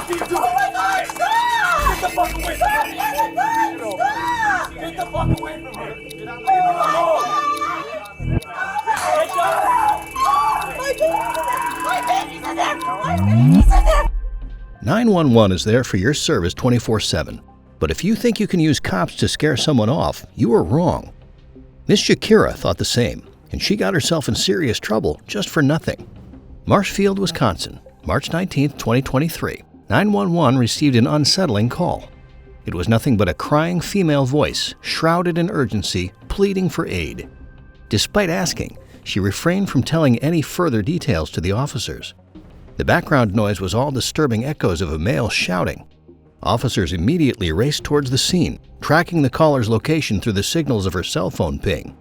are you doing? Oh my God, stop! Get the fuck away from her! Stop! Get the fuck away from her! Get on the My baby's in there! My baby's in there! 911 is there for your service 24/7. But if you think you can use cops to scare someone off, you are wrong. Miss Shakira thought the same, and she got herself in serious trouble just for nothing. Marsh Field, Wisconsin, March 19, 2023. 911 received an unsettling call. It was nothing but a crying female voice, shrouded in urgency, pleading for aid. Despite asking, she refrained from telling any further details to the officers. The background noise was all disturbing echoes of a male shouting. Officers immediately raced towards the scene, tracking the caller's location through the signals of her cell phone ping.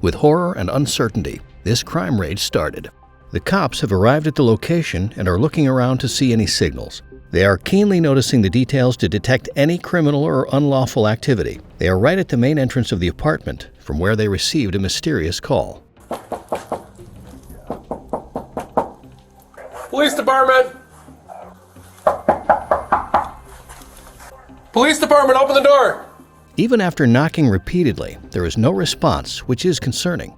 With horror and uncertainty, this crime rage started. The cops have arrived at the location and are looking around to see any signals. They are keenly noticing the details to detect any criminal or unlawful activity. They are right at the main entrance of the apartment, from where they received a mysterious call. Police department! Police department, open the door! Even after knocking repeatedly, there is no response, which is concerning.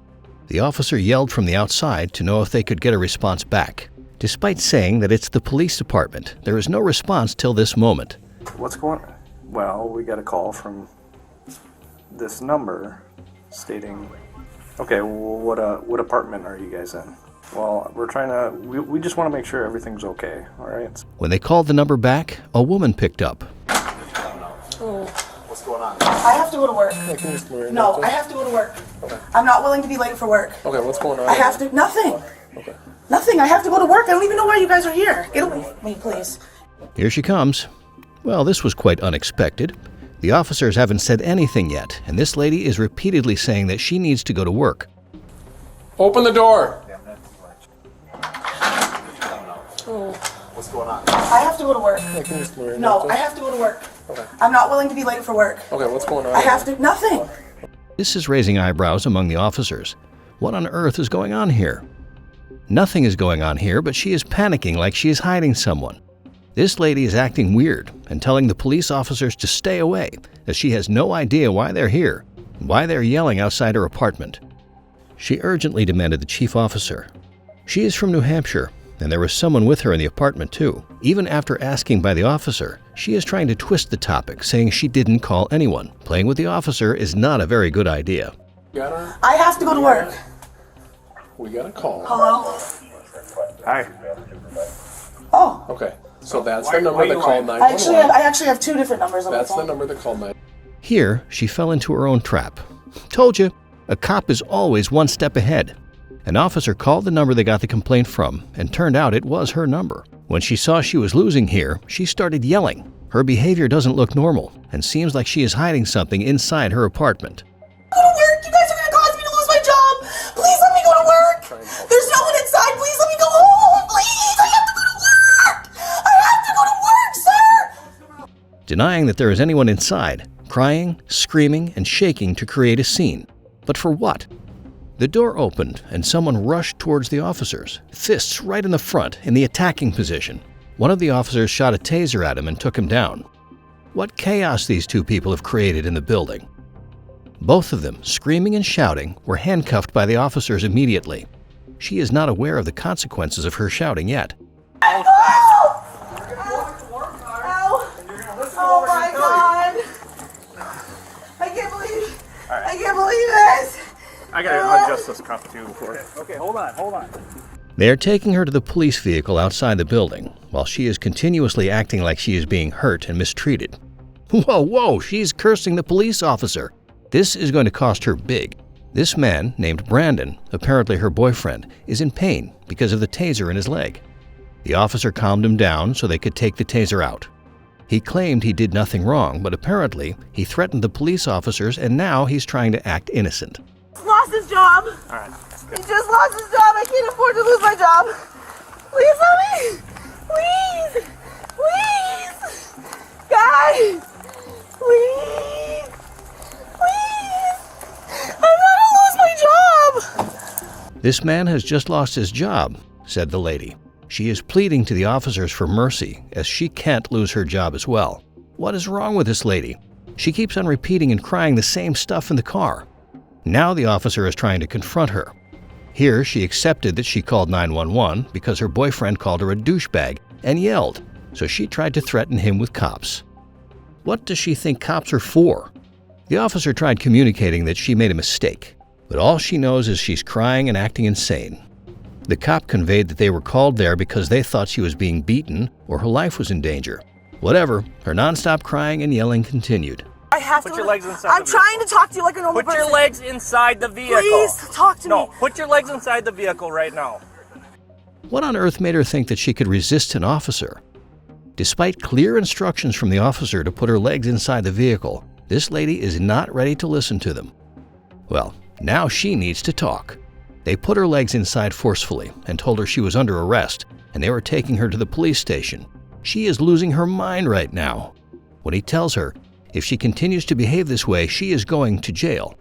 The officer yelled from the outside to know if they could get a response back. Despite saying that it's the police department, there is no response till this moment. What's going on? Well, we got a call from this number stating, okay, well, what apartment are you guys in? Well, we just want to make sure everything's okay, all right? When they called the number back, a woman picked up. What's going on? I have to go to work. No, I have to go to work. Okay. I'm not willing to be late for work. Okay, what's going on? I have to, nothing. Okay. Nothing, I have to go to work. I don't even know why you guys are here. Get away from me, please. Here she comes. Well, this was quite unexpected. The officers haven't said anything yet, and this lady is repeatedly saying that she needs to go to work. Open the door! What's going on? I have to go to work. No, I have to go to work. Okay. I'm not willing to be late for work. Okay, what's going on? I have to, nothing. This is raising eyebrows among the officers. What on earth is going on here? Nothing is going on here, but she is panicking like she is hiding someone. This lady is acting weird and telling the police officers to stay away, as she has no idea why they're here and why they're yelling outside her apartment. She urgently demanded the chief officer. She is from New Hampshire, and there was someone with her in the apartment too. Even after asking by the officer, she is trying to twist the topic, saying she didn't call anyone. Playing with the officer is not a very good idea. I have to go to work. We got a call. Hello? Hi. Oh, Okay, so that's the number that called 911. I actually have two different numbers on my That's the phone. number that called 911. Here, she fell into her own trap. Told you, a cop is always one step ahead. An officer called the number they got the complaint from, and turned out it was her number. When she saw she was losing here, she started yelling. Her behavior doesn't look normal, and seems like she is hiding something inside her apartment. Go to work. You guys are gonna cause me to lose my job. Please let me go to work. There's no one inside. Please let me go home. Please, I have to go to work. I have to go to work, sir. Denying that there is anyone inside, crying, screaming, and shaking to create a scene. But for what? The door opened and someone rushed towards the officers, fists right in the front in the attacking position. One of the officers shot a taser at him and took him down. What chaos these two people have created in the building. Both of them, screaming and shouting, were handcuffed by the officers immediately. She is not aware of the consequences of her shouting yet. Ow! Oh my God! I can't believe this! I gotta adjust this cuff too before. Okay, hold on. They are taking her to the police vehicle outside the building, while she is continuously acting like she is being hurt and mistreated. Whoa, she's cursing the police officer. This is going to cost her big. This man, named Brandon, apparently her boyfriend, is in pain because of the taser in his leg. The officer calmed him down so they could take the taser out. He claimed he did nothing wrong, but apparently he threatened the police officers and now he's trying to act innocent. He's lost his job. All right. He just lost his job. I can't afford to lose my job. Please help me. Please. Guys. Please. I'm gonna lose my job. This man has just lost his job, said the lady. She is pleading to the officers for mercy, as she can't lose her job as well. What is wrong with this lady? She keeps on repeating and crying the same stuff in the car. Now the officer is trying to confront her. Here, she accepted that she called 911 because her boyfriend called her a douchebag and yelled, so she tried to threaten him with cops. What does she think cops are for? The officer tried communicating that she made a mistake, but all she knows is she's crying and acting insane. The cop conveyed that they were called there because they thought she was being beaten or her life was in danger. Whatever, her nonstop crying and yelling continued. I have Put to. your legs inside I'm the vehicle. trying to talk to you like a normal Put person. your legs inside the vehicle. Please talk to me. No, put your legs inside the vehicle right now. What on earth made her think that she could resist an officer? Despite clear instructions from the officer to put her legs inside the vehicle, this lady is not ready to listen to them. Well, now she needs to talk. They put her legs inside forcefully and told her she was under arrest, and they were taking her to the police station. She is losing her mind right now. When he tells her, if she continues to behave this way, she is going to jail.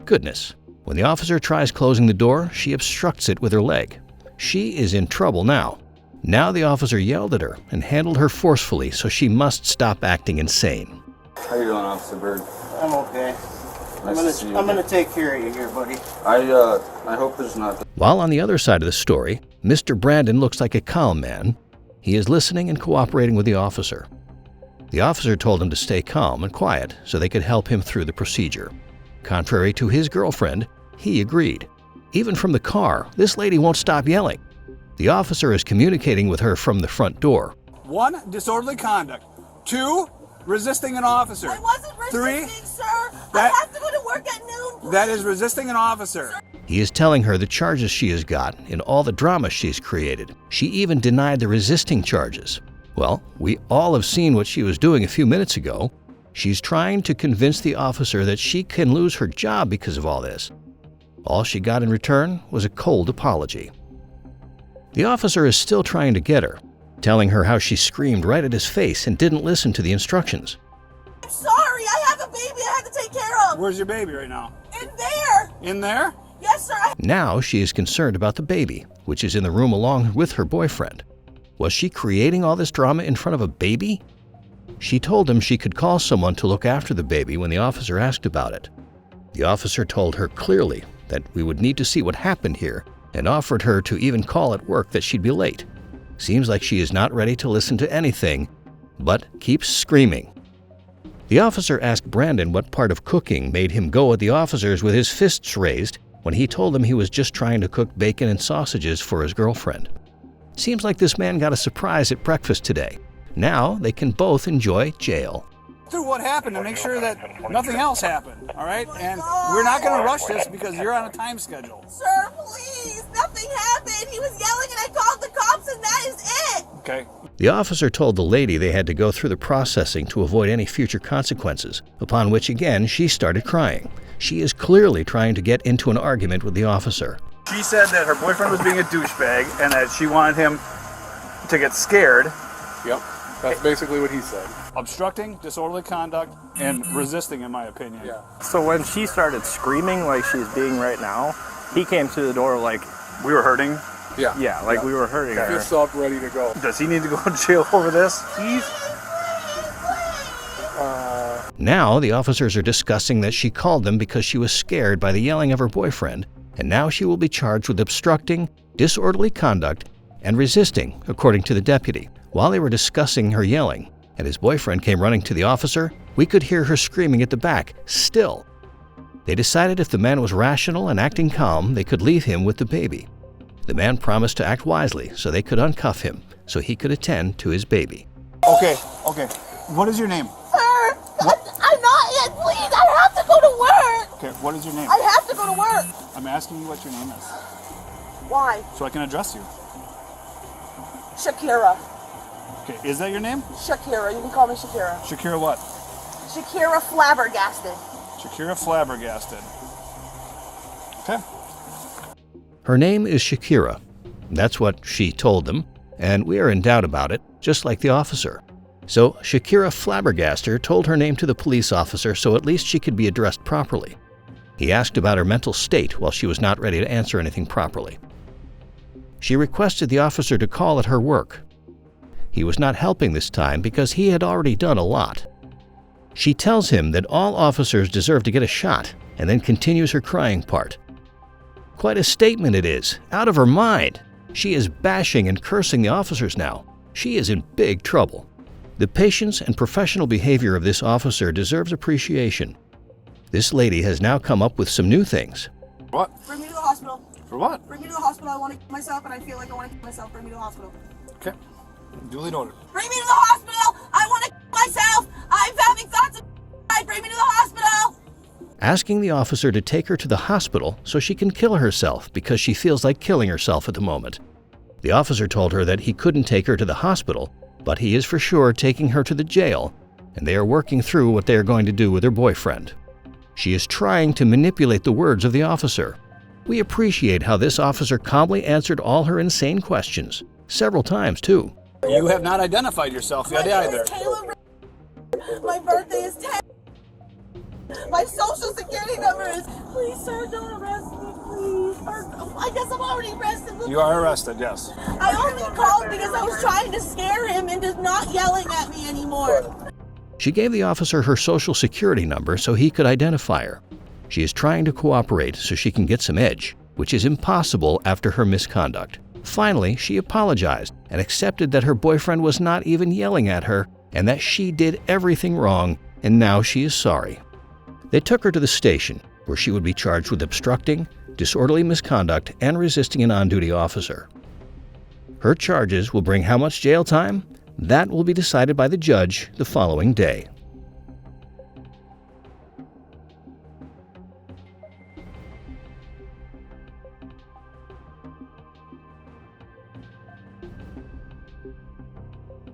Goodness. When the officer tries closing the door, she obstructs it with her leg. She is in trouble now. Now the officer yelled at her and handled her forcefully, so she must stop acting insane. How you doing, Officer Bird? I'm okay. Nice I'm gonna take care of you here, buddy. I hope there's not. While on the other side of the story, Mr. Brandon looks like a calm man. He is listening and cooperating with the officer. The officer told him to stay calm and quiet so they could help him through the procedure. Contrary to his girlfriend, he agreed. Even from the car, this lady won't stop yelling. The officer is communicating with her from the front door. 1, disorderly conduct. 2, resisting an officer. I wasn't 3, resisting, sir. I have to go to work at noon. Please. that is resisting an officer. He is telling her the charges she has got and all the drama she's created. She even denied the resisting charges. Well, we all have seen what she was doing a few minutes ago. She's trying to convince the officer that she can lose her job because of all this. All she got in return was a cold apology. The officer is still trying to get her, telling her how she screamed right at his face and didn't listen to the instructions. I'm sorry. I have a baby I have to take care of. Where's your baby right now? In there. In there? Yes, sir. Now she is concerned about the baby, which is in the room along with her boyfriend. Was she creating all this drama in front of a baby? She told him she could call someone to look after the baby when the officer asked about it. The officer told her clearly that we would need to see what happened here and offered her to even call at work that she'd be late. Seems like she is not ready to listen to anything, but keeps screaming. The officer asked Brandon what part of cooking made him go at the officers with his fists raised when he told them he was just trying to cook bacon and sausages for his girlfriend. Seems like this man got a surprise at breakfast today. Now they can both enjoy jail. Through what happened to make sure that nothing else happened, all right? And we're not going to rush this because you're on a time schedule. Sir, please. Nothing happened. He was yelling and I called the cops and that is it. Okay. The officer told the lady they had to go through the processing to avoid any future consequences, upon which again she started crying. She is clearly trying to get into an argument with the officer. She said that her boyfriend was being a douchebag and that she wanted him to get scared. Yep. That's basically what he said. Obstructing, disorderly conduct, and resisting, in my opinion. Yeah. So when she started screaming like she's being right now, he came through the door like, We were hurting. Yeah. yeah, like we were hurting her. Fist up, ready to go. Does he need to go to jail over this? Now the officers are discussing that she called them because she was scared by the yelling of her boyfriend, and now she will be charged with obstructing, disorderly conduct, and resisting, according to the deputy. While they were discussing her yelling, and his boyfriend came running to the officer, we could hear her screaming at the back, still. They decided if the man was rational and acting calm, they could leave him with the baby. The man promised to act wisely so they could uncuff him, so he could attend to his baby. Okay. What is your name? Sir, I'm not yet. Please, I have to go to work. Okay, what is your name? I have to go to work. I'm asking you what your name is, Why? so I can address you. Shakira. Okay, is that your name? Shakira. You can call me Shakira. Shakira what? Shakira Flabbergasted. Shakira Flabbergasted. Okay. Her name is Shakira. That's what she told them, and we are in doubt about it, just like the officer. So Shakira Flabbergasted told her name to the police officer so at least she could be addressed properly. He asked about her mental state while she was not ready to answer anything properly. She requested the officer to call at her work. He was not helping this time because he had already done a lot. She tells him that all officers deserve to get a shot and then continues her crying part. Quite a statement it is, out of her mind. She is bashing and cursing the officers now. She is in big trouble. The patience and professional behavior of this officer deserves appreciation. This lady has now come up with some new things. What? Bring me to the hospital. For what? Bring me to the hospital. I want to kill myself, and I feel like I want to kill myself. Bring me to the hospital. Okay. Duly noted. Bring me to the hospital. I want to kill myself. I'm having thoughts of suicide. Bring me to the hospital. Asking the officer to take her to the hospital so she can kill herself because she feels like killing herself at the moment. The officer told her that he couldn't take her to the hospital, but he is for sure taking her to the jail, and they are working through what they are going to do with her boyfriend. She is trying to manipulate the words of the officer. We appreciate how this officer calmly answered all her insane questions, several times too. You have not identified yourself yet either. My birthday is 10. My social security number is. Please, sir, don't arrest me, please. Or, I guess I'm already arrested. You are arrested, yes. I only called because I was trying to scare him into not yelling at me anymore. She gave the officer her social security number so he could identify her. She is trying to cooperate so she can get some edge, which is impossible after her misconduct. Finally, she apologized and accepted that her boyfriend was not even yelling at her and that she did everything wrong, and now she is sorry. They took her to the station, where she would be charged with obstructing, disorderly misconduct, and resisting an on-duty officer. Her charges will bring how much jail time? That will be decided by the judge the following day.